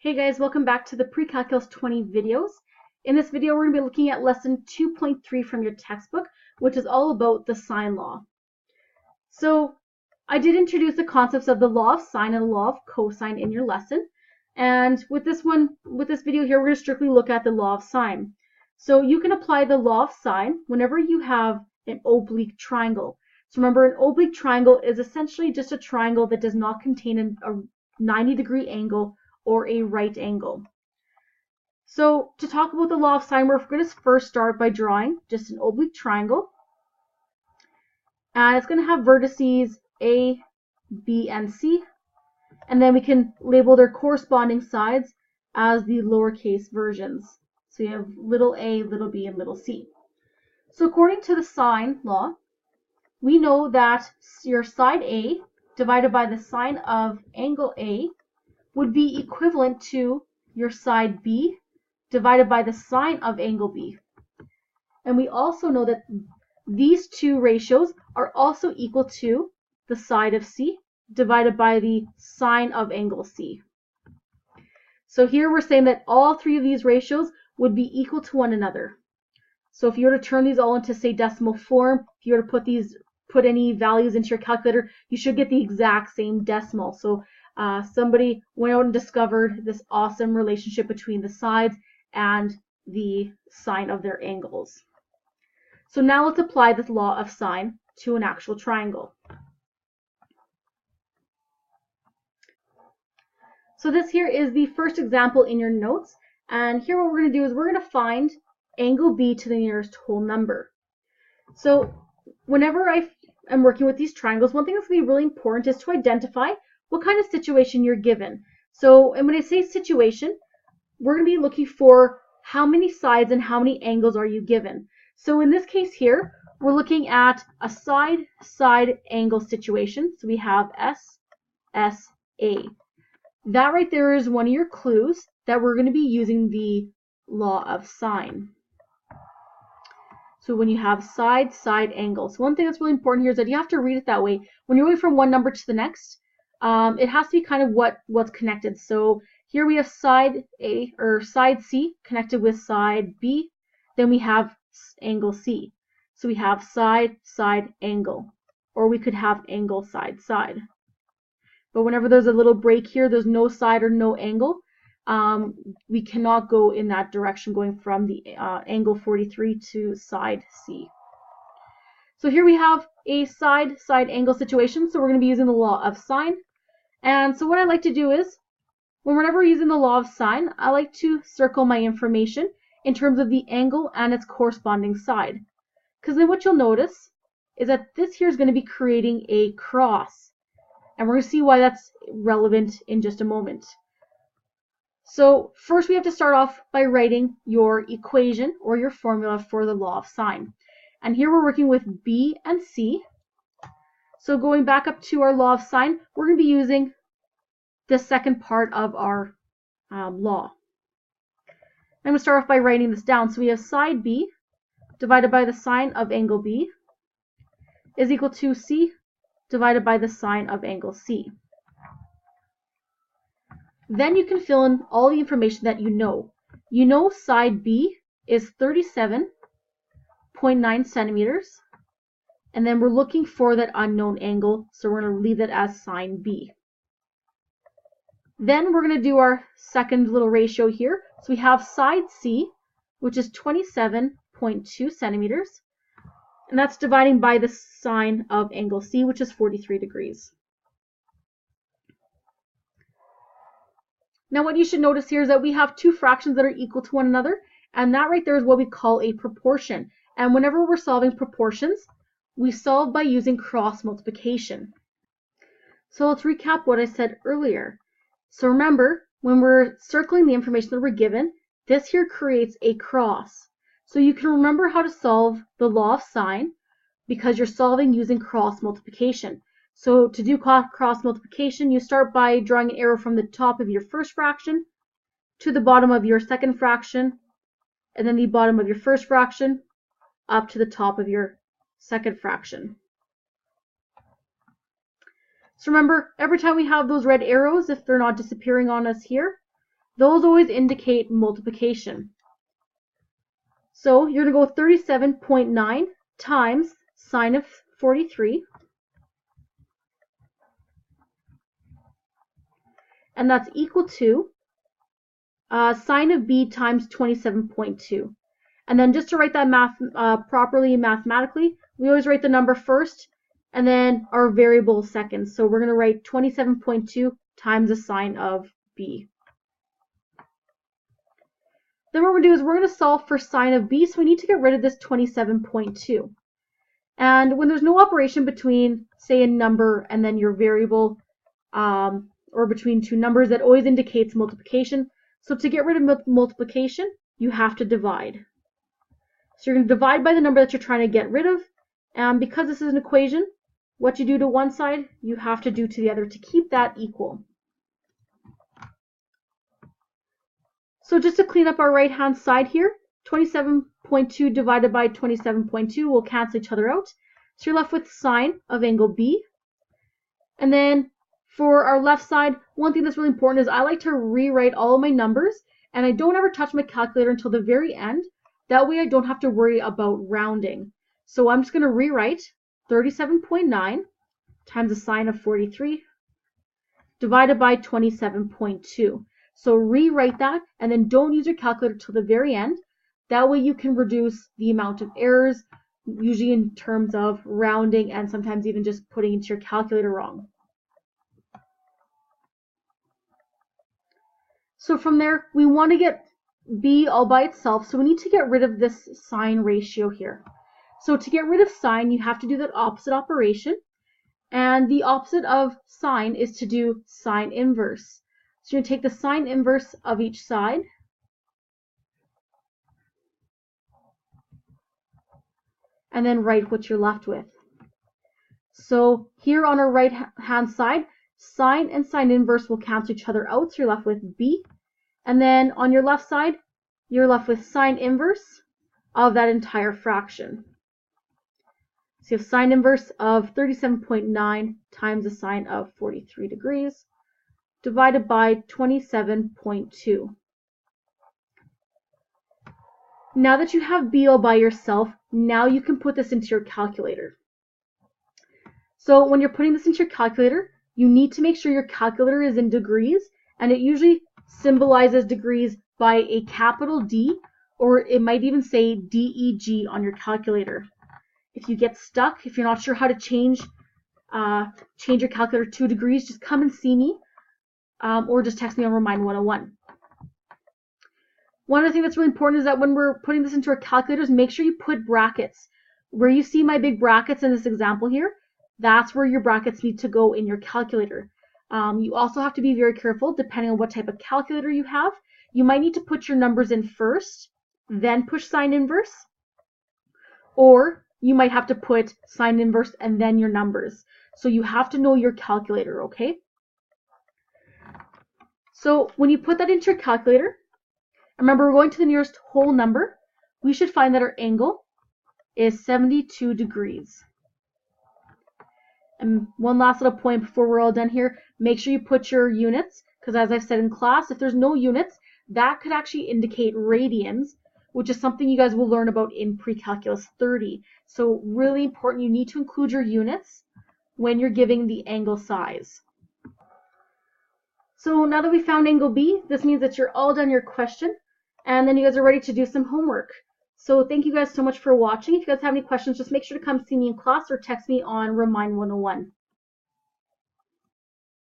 Hey guys, welcome back to the Pre-Calculus 20 videos. In this video, we're going to be looking at lesson 2.3 from your textbook, which is all about the sine law. So I did introduce the concepts of the law of sine and the law of cosine in your lesson. And with this video here, we're going to strictly look at the law of sine. So you can apply the law of sine whenever you have an oblique triangle. So remember, an oblique triangle is essentially just a triangle that does not contain a 90-degree angle or a right angle. So to talk about the law of sine, we're going to first start by drawing just an oblique triangle. And it's going to have vertices A, B, and C. And then we can label their corresponding sides as the lowercase versions. So you have little a, little b, and little c. So according to the sine law, we know that your side A divided by the sine of angle A would be equivalent to your side B divided by the sine of angle B. And we also know that these two ratios are also equal to the side of C divided by the sine of angle C. So here we're saying that all three of these ratios would be equal to one another. So if you were to turn these all into, say, decimal form, if you were to put any values into your calculator, you should get the exact same decimal. So somebody went out and discovered this awesome relationship between the sides and the sine of their angles. So now let's apply this law of sine to an actual triangle. So this here is the first example in your notes, and here what we're going to do is we're going to find angle B to the nearest whole number. So whenever I am working with these triangles, one thing that's going to be really important is to identify what kind of situation you're given. So, and when I say situation, we're going to be looking for how many sides and how many angles are you given. So in this case here, we're looking at a side angle situation. So we have S, S, A. That right there is one of your clues that we're going to be using the law of sine. So when you have side angles, one thing that's really important here is that you have to read it that way. When you're going from one number to the next, it has to be kind of what's connected. So here we have side A or side C connected with side B. Then we have angle C. So we have side angle, or we could have angle side. But whenever there's a little break here, there's no side or no angle. We cannot go in that direction, going from the angle 43 to side C. So here we have a side angle situation. So we're going to be using the law of sine. And so what I like to do is, whenever we're using the law of sine, I like to circle my information in terms of the angle and its corresponding side. Because then what you'll notice is that this here is going to be creating a cross. And we're going to see why that's relevant in just a moment. So first we have to start off by writing your equation or your formula for the law of sine. And here we're working with B and C. So going back up to our law of sine, we're going to be using the second part of our law. I'm going to start off by writing this down. So we have side B divided by the sine of angle B is equal to C divided by the sine of angle C. Then you can fill in all the information that you know. You know side B is 37.9 centimeters. And then we're looking for that unknown angle, so we're going to leave that as sine B. Then we're going to do our second little ratio here. So we have side C, which is 27.2 centimeters. And that's dividing by the sine of angle C, which is 43 degrees. Now what you should notice here is that we have two fractions that are equal to one another, and that right there is what we call a proportion. And whenever we're solving proportions, we solve by using cross multiplication. So let's recap what I said earlier. So remember, when we're circling the information that we're given, this here creates a cross. So you can remember how to solve the law of sine because you're solving using cross multiplication. So to do cross multiplication, you start by drawing an arrow from the top of your first fraction to the bottom of your second fraction, and then the bottom of your first fraction up to the top of your second fraction. So remember, every time we have those red arrows, if they're not disappearing on us here, those always indicate multiplication. So you're going to go 37.9 times sine of 43. And that's equal to sine of b times 27.2. And then just to write that math properly mathematically, we always write the number first and then our variable second. So we're going to write 27.2 times the sine of b. Then what we're going to do is we're going to solve for sine of b, so we need to get rid of this 27.2. And when there's no operation between, say, a number and then your variable, or between two numbers, that always indicates multiplication. So to get rid of multiplication, you have to divide. So you're going to divide by the number that you're trying to get rid of. And because this is an equation, what you do to one side, you have to do to the other to keep that equal. So just to clean up our right-hand side here, 27.2 divided by 27.2 will cancel each other out. So you're left with sine of angle B. And then for our left side, one thing that's really important is I like to rewrite all of my numbers, and I don't ever touch my calculator until the very end. That way I don't have to worry about rounding. So I'm just going to rewrite 37.9 times the sine of 43 divided by 27.2. So rewrite that, and then don't use your calculator till the very end. That way you can reduce the amount of errors, usually in terms of rounding and sometimes even just putting into your calculator wrong. So from there, we want to get b all by itself, so we need to get rid of this sine ratio here. So to get rid of sine, you have to do that opposite operation. And the opposite of sine is to do sine inverse. So you're going to take the sine inverse of each side. And then write what you're left with. So here on our right hand side, sine and sine inverse will cancel each other out, so you're left with b. And then on your left side, you're left with sine inverse of that entire fraction. So you have sine inverse of 37.9 times the sine of 43 degrees divided by 27.2. Now that you have b all by yourself, now you can put this into your calculator. So when you're putting this into your calculator, you need to make sure your calculator is in degrees, and it usually symbolizes degrees by a capital D, or it might even say DEG on your calculator. If you get stuck, if you're not sure how to change your calculator 2 degrees, just come and see me, or just text me on Remind 101. One other thing that's really important is that when we're putting this into our calculators, make sure you put brackets. Where you see my big brackets in this example here, that's where your brackets need to go in your calculator. You also have to be very careful, depending on what type of calculator you have. You might need to put your numbers in first, then push sine inverse, or you might have to put sine inverse and then your numbers. So you have to know your calculator, okay? So when you put that into your calculator, remember we're going to the nearest whole number. We should find that our angle is 72 degrees. And one last little point before we're all done here, make sure you put your units, because as I've said in class, if there's no units, that could actually indicate radians, which is something you guys will learn about in Pre-Calculus 30. So really important, you need to include your units when you're giving the angle size. So now that we found angle B, this means that you're all done your question, and then you guys are ready to do some homework. So thank you guys so much for watching. If you guys have any questions, just make sure to come see me in class or text me on Remind 101.